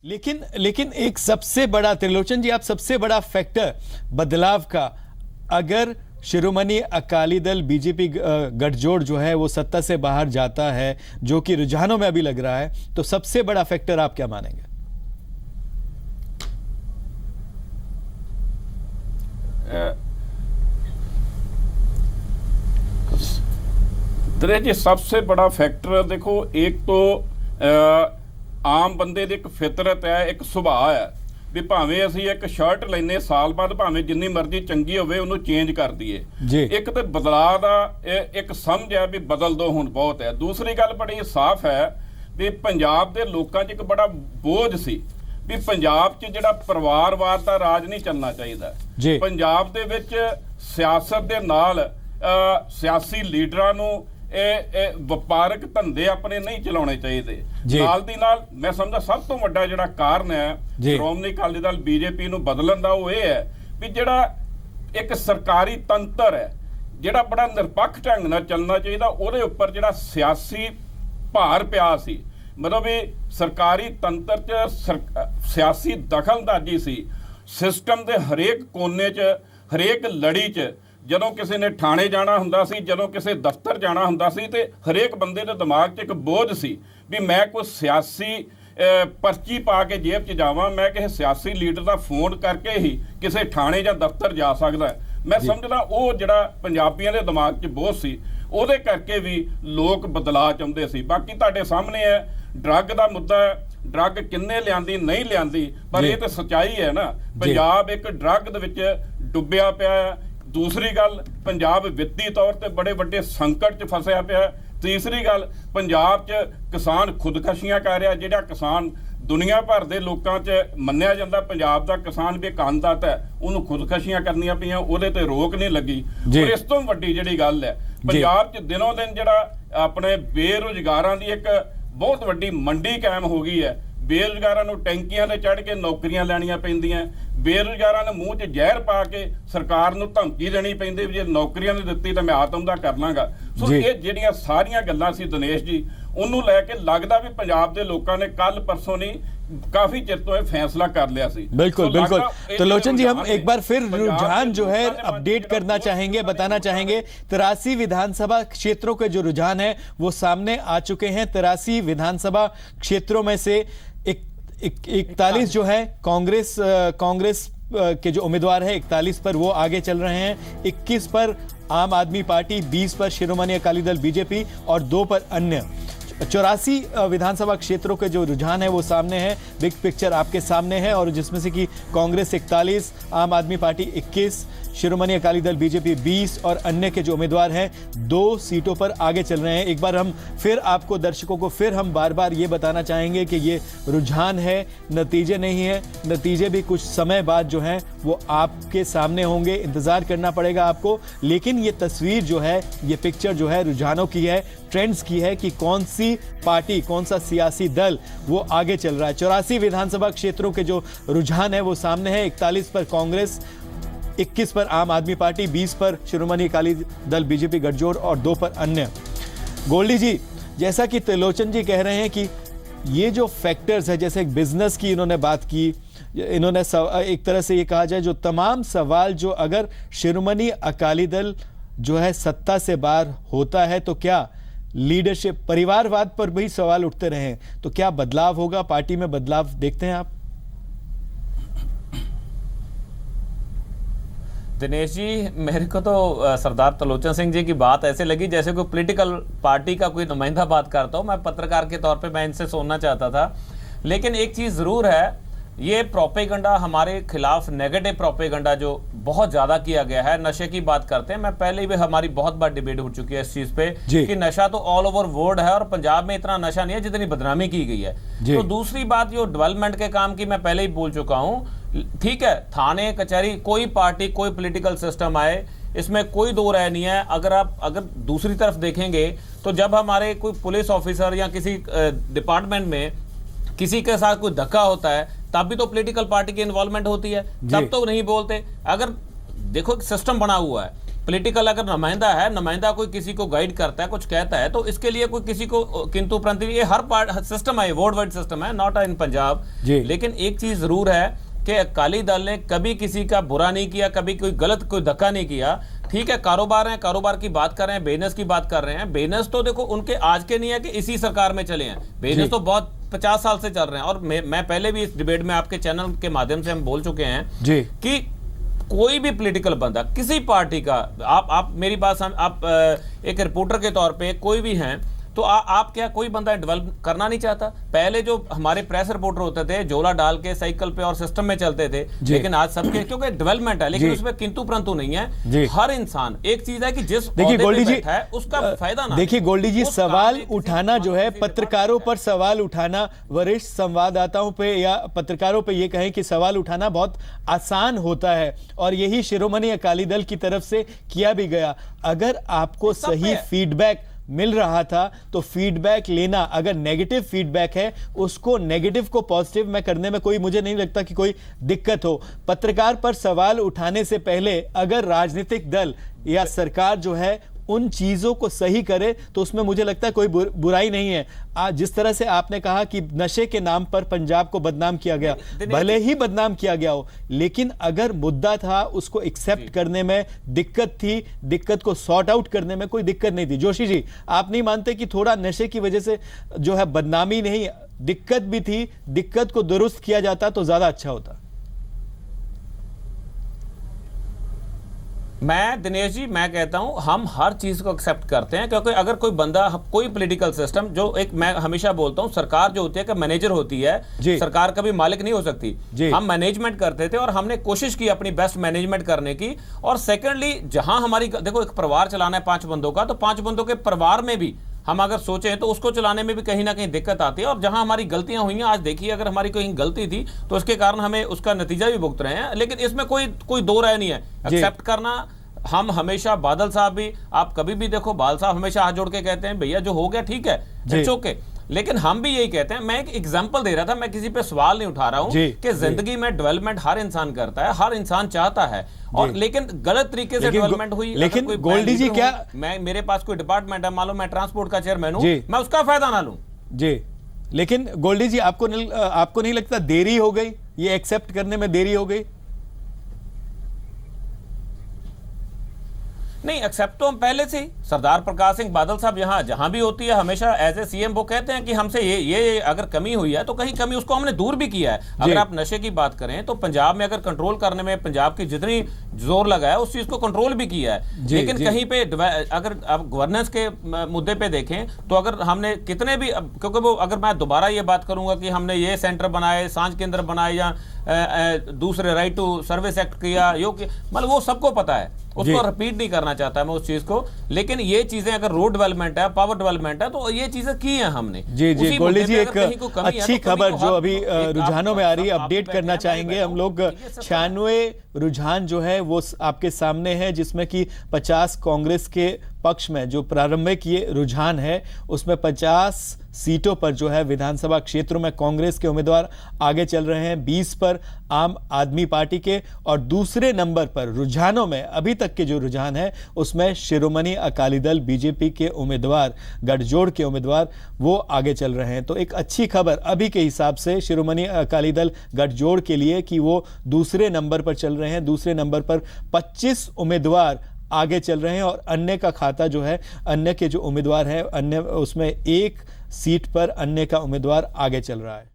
लेकिन एक सबसे बड़ा, त्रिलोचन जी, आप सबसे बड़ा फैक्टर बदलाव का, अगर शिरोमणि अकाली दल बीजेपी गठजोड़ जो है वो सत्ता से बाहर जाता है, जो कि रुझानों में अभी लग रहा है, तो सबसे बड़ा फैक्टर आप क्या मानेंगे? जी सबसे बड़ा फैक्टर देखो, एक तो आम बंदे ਦੀ ਇੱਕ ਫਿਤਰਤ ਹੈ, ਇੱਕ ਸੁਭਾਅ ਹੈ ਵੀ ਭਾਵੇਂ ਅਸੀਂ ਇੱਕ ਸ਼ਰਟ ਲੈਨੇ ਸਾਲ ਬਾਅਦ, ਭਾਵੇਂ ਜਿੰਨੀ ਮਰਜ਼ੀ ਚੰਗੀ ਹੋਵੇ ਉਹਨੂੰ ਚੇਂਜ ਕਰ ਦਈਏ। ਇੱਕ ਤੇ ਬਦਲਾਅ ਦਾ ਇੱਕ ਸਮਝ ਹੈ ਵੀ ਬਦਲ ਦੋ ਹੁਣ ਬਹੁਤ ਹੈ। ਦੂਸਰੀ ਗੱਲ ਬੜੀ ਸਾਫ਼ ਹੈ ਵੀ ਪੰਜਾਬ ਦੇ ਲੋਕਾਂ 'ਚ ਇੱਕ ਬੜਾ ਬੋਝ ਸੀ ਵੀ ਪੰਜਾਬ 'ਚ ਜਿਹੜਾ ਪਰਿਵਾਰਵਾਦ ਦਾ ਰਾਜ ਨਹੀਂ ਚੱਲਣਾ ਚਾਹੀਦਾ। ਪੰਜਾਬ ਦੇ ਵਿੱਚ ਸਿਆਸਤ ਦੇ ਨਾਲ ਸਿਆਸੀ ਲੀਡਰਾਂ ਨੂੰ ਵਪਾਰਕ ਧੰਦੇ ਆਪਣੇ ਨਹੀਂ ਚਲਾਉਣੇ ਚਾਹੀਦੇ। ਨਾਲ ਦੀ ਨਾਲ ਮੈਂ ਸਮਝਦਾ ਸਭ ਤੋਂ ਵੱਡਾ ਜਿਹੜਾ ਕਾਰਨ ਹੈ ਸ਼੍ਰੋਮਣੀ ਅਕਾਲੀ ਦਲ ਬੀਜੇਪੀ ਨੂੰ ਬਦਲਣ ਦਾ, ਉਹ ਇਹ ਹੈ ਵੀ ਜਿਹੜਾ ਇੱਕ ਸਰਕਾਰੀ ਤੰਤਰ ਹੈ ਜਿਹੜਾ ਬੜਾ ਨਿਰਪੱਖ ਢੰਗ ਨਾਲ ਚੱਲਣਾ ਚਾਹੀਦਾ, ਉਹਦੇ ਉੱਪਰ ਜਿਹੜਾ ਸਿਆਸੀ ਭਾਰ ਪਿਆ ਸੀ। ਮਤਲਬ ਵੀ ਸਰਕਾਰੀ ਤੰਤਰ 'ਚ ਸਿਆਸੀ ਦਖਲਅੰਦਾਜ਼ੀ ਸੀ। ਸਿਸਟਮ ਦੇ ਹਰੇਕ ਕੋਨੇ 'ਚ, ਹਰੇਕ ਲੜੀ 'ਚ ਜਦੋਂ ਕਿਸੇ ਨੇ ਥਾਣੇ ਜਾਣਾ ਹੁੰਦਾ ਸੀ, ਜਦੋਂ ਕਿਸੇ ਦਫ਼ਤਰ ਜਾਣਾ ਹੁੰਦਾ ਸੀ, ਤੇ ਹਰੇਕ ਬੰਦੇ ਦੇ ਦਿਮਾਗ 'ਚ ਇੱਕ ਬੋਝ ਸੀ ਵੀ ਮੈਂ ਕੋਈ ਸਿਆਸੀ ਪਰਚੀ ਪਾ ਕੇ ਜੇਬ 'ਚ ਜਾਵਾਂ, ਮੈਂ ਕਿਸੇ ਸਿਆਸੀ ਲੀਡਰ ਦਾ ਫੋਨ ਕਰਕੇ ਹੀ ਕਿਸੇ ਥਾਣੇ ਜਾਂ ਦਫ਼ਤਰ ਜਾ ਸਕਦਾ। ਮੈਂ ਸਮਝਦਾ ਉਹ ਜਿਹੜਾ ਪੰਜਾਬੀਆਂ ਦੇ ਦਿਮਾਗ 'ਚ ਬੋਝ ਸੀ, ਉਹਦੇ ਕਰਕੇ ਵੀ ਲੋਕ ਬਦਲਾਅ ਚਾਹੁੰਦੇ ਸੀ। ਬਾਕੀ ਤੁਹਾਡੇ ਸਾਹਮਣੇ ਹੈ ਡਰੱਗ ਦਾ ਮੁੱਦਾ ਹੈ, ਡਰੱਗ ਕਿੰਨੇ ਲਿਆਂਦੀ ਨਹੀਂ ਲਿਆਂਦੀ, ਪਰ ਇਹ ਤਾਂ ਸੱਚਾਈ ਹੈ ਨਾ, ਪੰਜਾਬ ਇੱਕ ਡਰੱਗ ਦੇ ਵਿੱਚ ਡੁੱਬਿਆ ਪਿਆ ਹੈ। दूसरी गल, पंजाब वित्ती तौर पर बड़े वड्डे संकट च फसिया पिया। तीसरी गल, पंजाब च किसान खुदकशियां कर रहा, जिहड़ा किसान दुनिया भर के लोगों च मन्निया जाता, पंजाब का किसान भी एक अन्नदात है, उन्होंने खुदकशियां करनियां पईयां, उहदे ते रोक नहीं लगी। और इस तो वड्डी जिहड़ी गल है, पंजाब च दिनों दिन जिहड़ा अपने बेरोजगारां दी एक बहुत वड्डी मंडी कायम हो गई है। बेरोजगारां नूं टैंकियां ते चढ़ के नौकरियां लैणियां पैंदियां, बेरोजगारां ने मूँह 'ਚ ਜ਼ਹਿਰ पा के सरकार नूं धमकी देनी पैंदी भी जे नौकरियां नहीं दित्ती तो मैं आत्मदा कर लांगा। सो ये ਜਿਹੜੀਆਂ ਸਾਰੀਆਂ ਗੱਲਾਂ ਸੀ दिनेश जी, ਉਹਨੂੰ ਲੈ ਕੇ लगदा भी पंजाब के लोगों ने कल परसों नहीं काफी चिर तो फैसला कर लिया सी। बिल्कुल बिल्कुल। तो लोचन जी, हम एक बार फिर रुझान जो है अपडेट करना चाहेंगे, बताना चाहेंगे। 83 विधानसभा क्षेत्रों के जो रुझान है वो सामने आ चुके हैं। 83 विधानसभा क्षेत्रों में से 41 जो है कांग्रेस के जो उम्मीदवार है 41 पर वो आगे चल रहे हैं, 21 पर आम आदमी पार्टी, 20 पर शिरोमणि अकाली दल बीजेपी और 2 पर अन्य। 84 विधानसभा क्षेत्रों के जो रुझान है वो सामने है, बिग पिक्चर आपके सामने है, और जिसमें से कि कांग्रेस 41, आम आदमी पार्टी 21, शिरोमणि अकाली दल बीजेपी 20 और अन्य के जो उम्मीदवार हैं 2 सीटों पर आगे चल रहे हैं। एक बार हम फिर आपको, दर्शकों को फिर हम बार बार ये बताना चाहेंगे कि ये रुझान है, नतीजे नहीं है। नतीजे भी कुछ समय बाद जो हैं वो आपके सामने होंगे, इंतज़ार करना पड़ेगा आपको। लेकिन ये तस्वीर जो है, ये पिक्चर जो है रुझानों की है, ट्रेंड्स की है कि कौन सी पार्टी, कौन सा सियासी दल वो आगे चल रहा है। 84 विधानसभा क्षेत्रों के जो रुझान है वो सामने है। 41 पर कांग्रेस, 21 पर आम आदमी पार्टी, 20 पर शिरोमणि अकाली दल बीजेपी गठजोड़ और 2 पर अन्य। गोल्डी जी, जैसा कि त्रिलोचन जी कह रहे हैं कि ये जो फैक्टर्स है, जैसे एक बिजनेस की इन्होंने बात की, इन्होंने एक तरह से ये कहा जाए जो तमाम सवाल जो अगर शिरोमणि अकाली दल जो है सत्ता से बाहर होता है तो क्या लीडरशिप, परिवारवाद पर भी सवाल उठते रहे, तो क्या बदलाव होगा, पार्टी में बदलाव देखते हैं आप? दिनेश जी, मेरे को तो सरदार त्रिलोचन सिंह जी की बात ऐसे लगी जैसे कोई पॉलिटिकल पार्टी का कोई नुमाइंदा बात करता हो। मैं पत्रकार के तौर पे मैं इनसे सुनना चाहता था, लेकिन एक चीज़ ज़रूर है, ये प्रोपेगेंडा हमारे खिलाफ, नेगेटिव प्रोपेगेंडा जो बहुत ज़्यादा किया गया है। नशे की बात करते हैं, मैं पहले भी हमारी बहुत बार डिबेट हो चुकी है इस चीज़ पे कि नशा तो ऑल ओवर वर्ल्ड है और पंजाब में इतना नशा नहीं है जितनी बदनामी की गई है। तो दूसरी बात, जो डेवलपमेंट के काम की मैं पहले ही बोल चुका हूँ, ठीक है, थाने कचहरी, कोई पार्टी, कोई पॉलिटिकल सिस्टम आए, इसमें कोई दो राय नहीं है। अगर दूसरी तरफ देखेंगे तो जब हमारे कोई पुलिस ऑफिसर या किसी डिपार्टमेंट में किसी के साथ कोई धक्का होता है तब भी तो पॉलिटिकल पार्टी की इन्वॉल्वमेंट होती है, तब तो नहीं बोलते। अगर देखो सिस्टम बना हुआ है, पॉलिटिकल अगर नुमाइंदा कोई किसी को गाइड करता है, कुछ कहता है, तो इसके लिए कोई किसी को किंतु परंतु, ये हर पार्ट सिस्टम है, वर्ल्ड वाइड सिस्टम है, नॉट इन पंजाब। लेकिन एक चीज जरूर है कि अकाली दल ने कभी किसी का बुरा नहीं किया, कभी कोई गलत कोई धक्का नहीं किया। ठीक है, कारोबार है, कारोबार की बात कर रहे हैं, बिजनेस की बात कर रहे हैं। बिजनेस तो देखो उनके आज के नहीं है कि इसी सरकार में चले हैं, बिजनेस तो बहुत 50 साल से चल रहे हैं। और मैं पहले भी इस डिबेट में आपके चैनल के माध्यम से हम बोल चुके हैं कि कोई भी पॉलिटिकल बंदा किसी पार्टी का, आप मेरी बात आप एक रिपोर्टर के तौर पे कोई भी हैं, तो आप क्या कोई बंदा डेवलप करना नहीं चाहता? पहले जो हमारे प्रेस रिपोर्टर होते थे झोला डाल के साइकिल पे और सिस्टम में चलते थे, लेकिन आज सबके क्योंकि डेवलपमेंट है, लेकिन उसमें किंतु परंतु नहीं है। हर इंसान, एक चीज है कि जिस देखिए गोल्डी जी है उसका फायदा ना। देखिए गोल्डी जी, सवाल उठाना जो है, पत्रकारों पर सवाल उठाना, वरिष्ठ संवाददाताओं पे या पत्रकारों पे ये कहें कि सवाल उठाना बहुत आसान होता है, और यही शिरोमणि अकाली दल की तरफ से किया भी गया। अगर आपको सही फीडबैक मिल रहा था तो फीडबैक लेना, अगर नेगेटिव फीडबैक है उसको नेगेटिव को पॉजिटिव में करने में कोई, मुझे नहीं लगता कि कोई दिक्कत हो। पत्रकार पर सवाल उठाने से पहले अगर राजनीतिक दल या सरकार जो है उन चीजों को सही करे तो उसमें मुझे लगता है कोई बुराई नहीं है। आज जिस तरह से आपने कहा कि नशे के नाम पर पंजाब को बदनाम किया गया, भले ही बदनाम किया गया हो, लेकिन अगर मुद्दा था उसको एक्सेप्ट करने में दिक्कत थी, दिक्कत को सॉर्ट आउट करने में कोई दिक्कत नहीं थी। जोशी जी, आप नहीं मानते कि थोड़ा नशे की वजह से जो है बदनामी नहीं, दिक्कत भी थी, दिक्कत को दुरुस्त किया जाता तो ज्यादा अच्छा होता? मैं दिनेश जी, मैं कहता हूं हम हर चीज को एक्सेप्ट करते हैं, क्योंकि अगर कोई बंदा, कोई पॉलिटिकल सिस्टम जो एक, मैं हमेशा बोलता हूं सरकार जो होती है कि मैनेजर होती है, सरकार कभी मालिक नहीं हो सकती। हम मैनेजमेंट करते थे और हमने कोशिश की अपनी बेस्ट मैनेजमेंट करने की। और सेकेंडली, जहां हमारी, देखो एक परिवार चलाना है 5 बंदों का, तो 5 बंदों के परिवार में भी हम अगर सोचें तो उसको चलाने में भी कहीं ना कहीं दिक्कत आती है। और जहां हमारी गलतियां हुई हैं, आज देखिए अगर हमारी कहीं गलती थी तो उसके कारण हमें उसका नतीजा भी भुगत रहे हैं, लेकिन इसमें कोई दो राय नहीं है। एक्सेप्ट करना, हम हमेशा, बादल साहब भी, आप कभी भी देखो बादल साहब हमेशा हाथ जोड़ के कहते हैं भैया जो हो गया ठीक है, इट्स ओके। लेकिन हम भी यही कहते हैं, मैं एक एग्जांपल दे रहा था, मैं किसी पे सवाल नहीं उठा रहा हूं कि जिंदगी में डेवलपमेंट हर इंसान करता है, हर इंसान चाहता है, और लेकिन गलत तरीके से डेवलपमेंट हुई। लेकिन गोल्डी जी, क्या मेरे पास कोई डिपार्टमेंट है, मान लो मैं ट्रांसपोर्ट का चेयरमैन हूं, मैं उसका फायदा ना लूं जी, लेकिन गोल्डी जी आपको नहीं लगता देरी हो गई, ये एक्सेप्ट करने में देरी हो गई? नहीं, एक्सेप्ट तो हम पहले से ही, सरदार प्रकाश सिंह बादल साहब यहाँ जहां भी होती है हमेशा एज ए सीएम वो कहते हैं कि हमसे ये अगर कमी हुई है तो कहीं कमी, उसको हमने दूर भी किया है। अगर आप नशे की बात करें तो पंजाब में अगर कंट्रोल करने में पंजाब की जितनी जोर लगा है उस चीज को कंट्रोल भी किया है। लेकिन कहीं पे अगर आप गवर्नेंस के मुद्दे पे देखें तो अगर हमने कितने भी, क्योंकि वो, अगर मैं दोबारा ये बात करूंगा कि हमने ये सेंटर बनाए, सांझ केंद्र बनाए, या दूसरे राइट टू सर्विस एक्ट किया, मतलब वो सबको पता है, उसको रिपीट नहीं करना चाहता मैं उस चीज को। लेकिन ये चीजें अगर रोड डेवलपमेंट है, पावर डेवलपमेंट है, तो ये चीजें की हैं हमने। जी गोल्डी जी, एक अच्छी खबर जो अभी रुझानों में आ रही है, अपडेट करना चाहेंगे हम लोग। 96 रुझान जो है वो आपके सामने है, जिसमें कि 50 कांग्रेस के पक्ष में जो प्रारंभिक ये रुझान है उसमें 50 सीटों पर जो है विधानसभा क्षेत्रों में कांग्रेस के उम्मीदवार आगे चल रहे हैं, 20 पर आम आदमी पार्टी के, और दूसरे नंबर पर रुझानों में अभी तक के जो रुझान है उसमें शिरोमणि अकाली दल बीजेपी के उम्मीदवार, गठजोड़ के उम्मीदवार वो आगे चल रहे हैं। तो एक अच्छी खबर अभी के हिसाब से शिरोमणि अकाली दल गठजोड़ के लिए कि वो दूसरे नंबर पर चल रहे हैं। दूसरे नंबर पर 25 उम्मीदवार आगे चल रहे हैं, और अन्य का खाता जो है, अन्य के जो उम्मीदवार है, अन्य उसमें 1 सीट पर अन्य का उम्मीदवार आगे चल रहा है।